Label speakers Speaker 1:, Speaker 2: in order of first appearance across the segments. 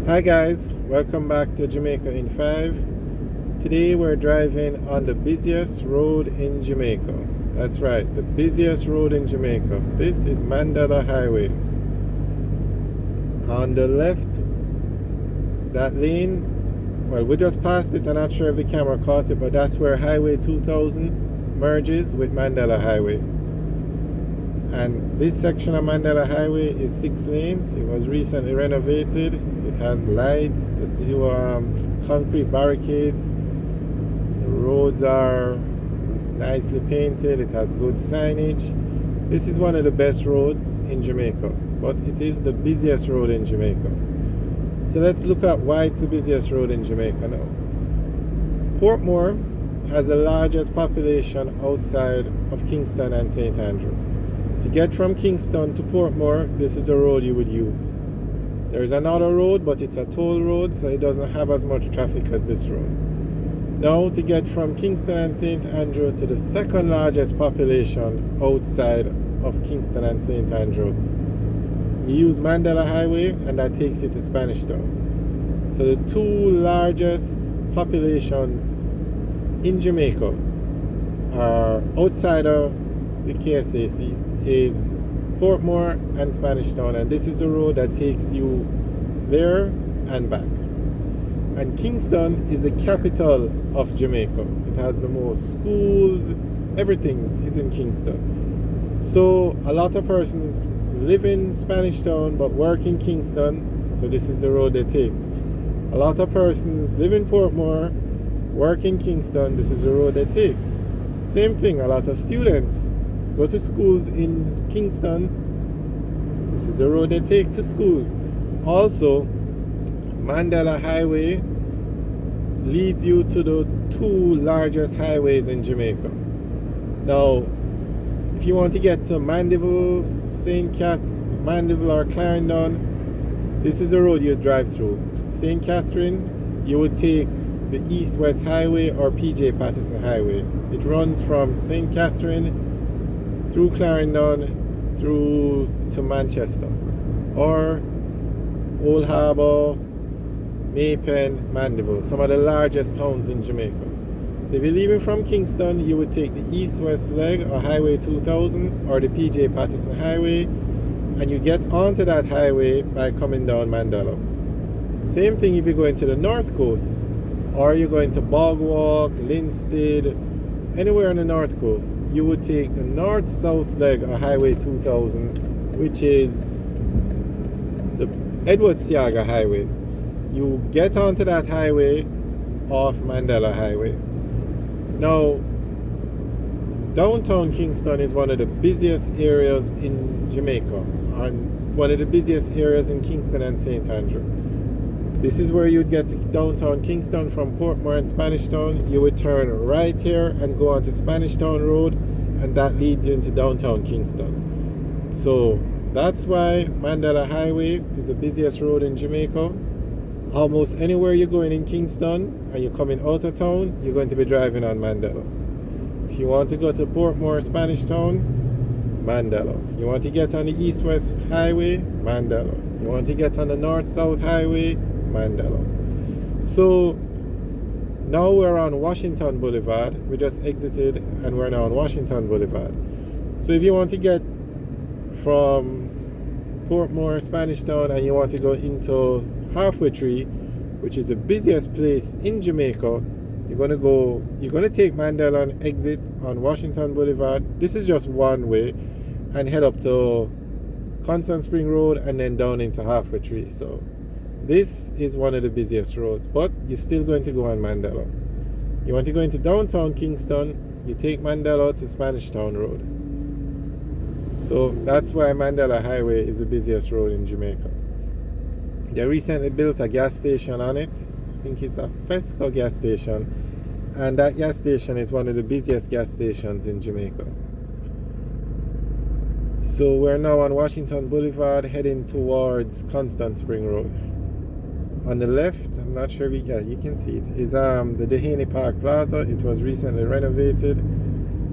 Speaker 1: Hi guys, welcome back to Jamaica in 5. Today we're driving on the busiest road in Jamaica. That's right, the busiest road in Jamaica. This is Mandala Highway. On the left, that lane, well, we just passed it. I'm not sure if the camera caught it, but that's where Highway 2000 merges with Mandala Highway. And this section of Mandela Highway is 6 lanes. It was recently renovated. It has lights, the new concrete barricades. The roads are nicely painted. It has good signage. This is one of the best roads in Jamaica, but it is the busiest road in Jamaica. So let's look at why it's the busiest road in Jamaica now. Portmore has the largest population outside of Kingston and St. Andrew. To get from Kingston to Portmore, this is the road you would use. There's another road, but it's a toll road, so it doesn't have as much traffic as this road. Now, to get from Kingston and St. Andrew to the second largest population outside of Kingston and St. Andrew, you use Mandala Highway, and that takes you to Spanish Town. So the two largest populations in Jamaica are outside of the KSAC is Portmore and Spanish Town, and this is the road that takes you there and back. And Kingston is the capital of Jamaica. It has the most schools, everything is in Kingston. So a lot of persons live in Spanish Town but work in Kingston, so this is the road they take. A lot of persons live in Portmore, work in Kingston, this is the road they take. Same thing, a lot of students go to schools in Kingston, this is the road they take to school. Also, Mandala Highway leads you to the two largest highways in Jamaica. Now, if you want to get to Mandeville, Mandeville or Clarendon, this is the road you drive through. St. Catherine, you would take the East-West Highway or PJ Patterson Highway. It runs from St. Catherine through Clarendon through to Manchester, or Old Harbour, Maypen, Mandeville, some of the largest towns in Jamaica. So if you're leaving from Kingston, you would take the east-west leg or Highway 2000 or the PJ Patterson Highway, and you get onto that highway by coming down Mandela. Same thing if you're going to the north coast, or you're going to Bogwalk, Linstead, anywhere on the north coast, you would take the north-south leg of Highway 2000, which is the Edward Siaga Highway. You get onto that highway off Mandela Highway. Now, downtown Kingston is one of the busiest areas in Jamaica, and one of the busiest areas in Kingston and St. Andrew. This is where you'd get to downtown Kingston from Portmore and Spanish Town. You would turn right here and go onto Spanish Town Road, and that leads you into downtown Kingston. So that's why Mandela Highway is the busiest road in Jamaica. Almost anywhere you're going in Kingston and you're coming out of town, you're going to be driving on Mandela. If you want to go to Portmore, Spanish Town, Mandela. You want to get on the East-West Highway, Mandela. You want to get on the North-South Highway, Mandela. So now we're on Washington Boulevard. We just exited and we're now on Washington Boulevard. So if you want to get from Portmore, Spanish Town, and you want to go into Halfway Tree, which is the busiest place in Jamaica, you're going to take Mandela and exit on Washington Boulevard. This is just one way, and head up to Constant Spring Road and then down into Halfway Tree. So this is one of the busiest roads, but you're still going to go on Mandela. You want to go into downtown Kingston, you take Mandela to Spanish Town Road. So that's why Mandela Highway is the busiest road in Jamaica. They recently built a gas station on it. I think it's a Fesco gas station, and that gas station is one of the busiest gas stations in Jamaica. So we're now on Washington Boulevard heading towards Constant Spring Road. On the left, I'm not sure you can see it, is the Dehaney Park Plaza. It was recently renovated.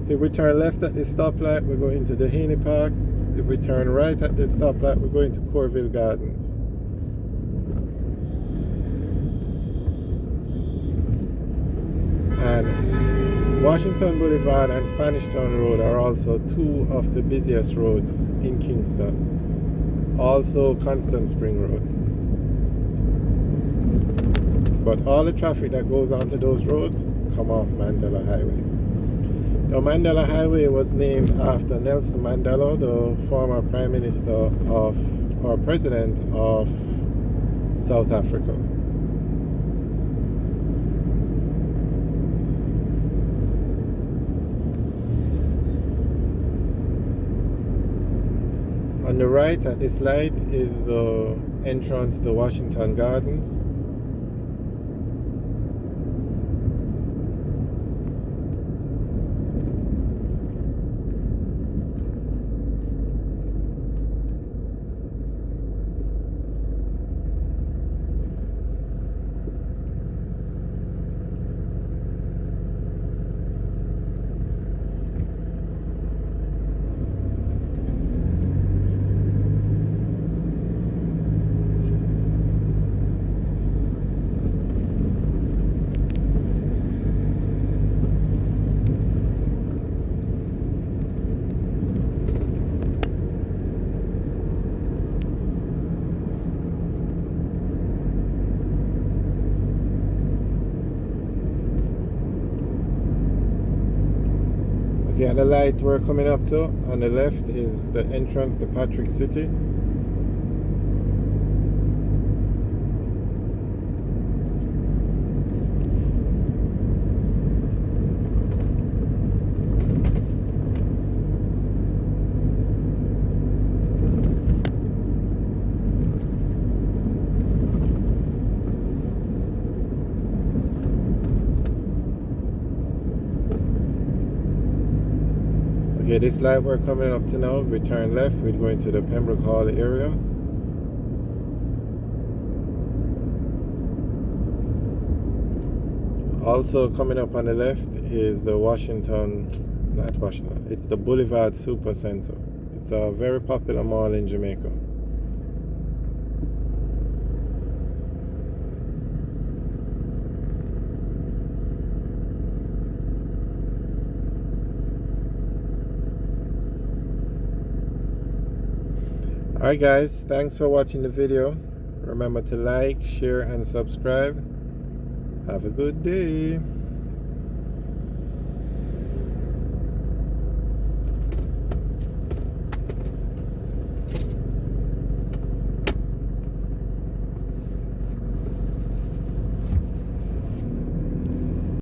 Speaker 1: So if we turn left at this stoplight, we're going to Dehaney Park. If we turn right at this stoplight, we're going to Corville Gardens. Washington Boulevard and Spanish Town Road are also two of the busiest roads in Kingston. Also Constant Spring Road. But all the traffic that goes onto those roads come off Mandala Highway. The Mandala Highway was named after Nelson Mandela, the former Prime Minister of, or President of South Africa. On the right at this light is the entrance to Washington Gardens. Okay, and the light we're coming up to on the left is the entrance to Patrick City. Okay, this light we're coming up to now, we turn left, we're going to the Pembroke Hall area. Also coming up on the left is the it's the Boulevard Super Center. It's a very popular mall in Jamaica. Alright guys, thanks for watching the video. Remember to like, share and subscribe. Have a good day.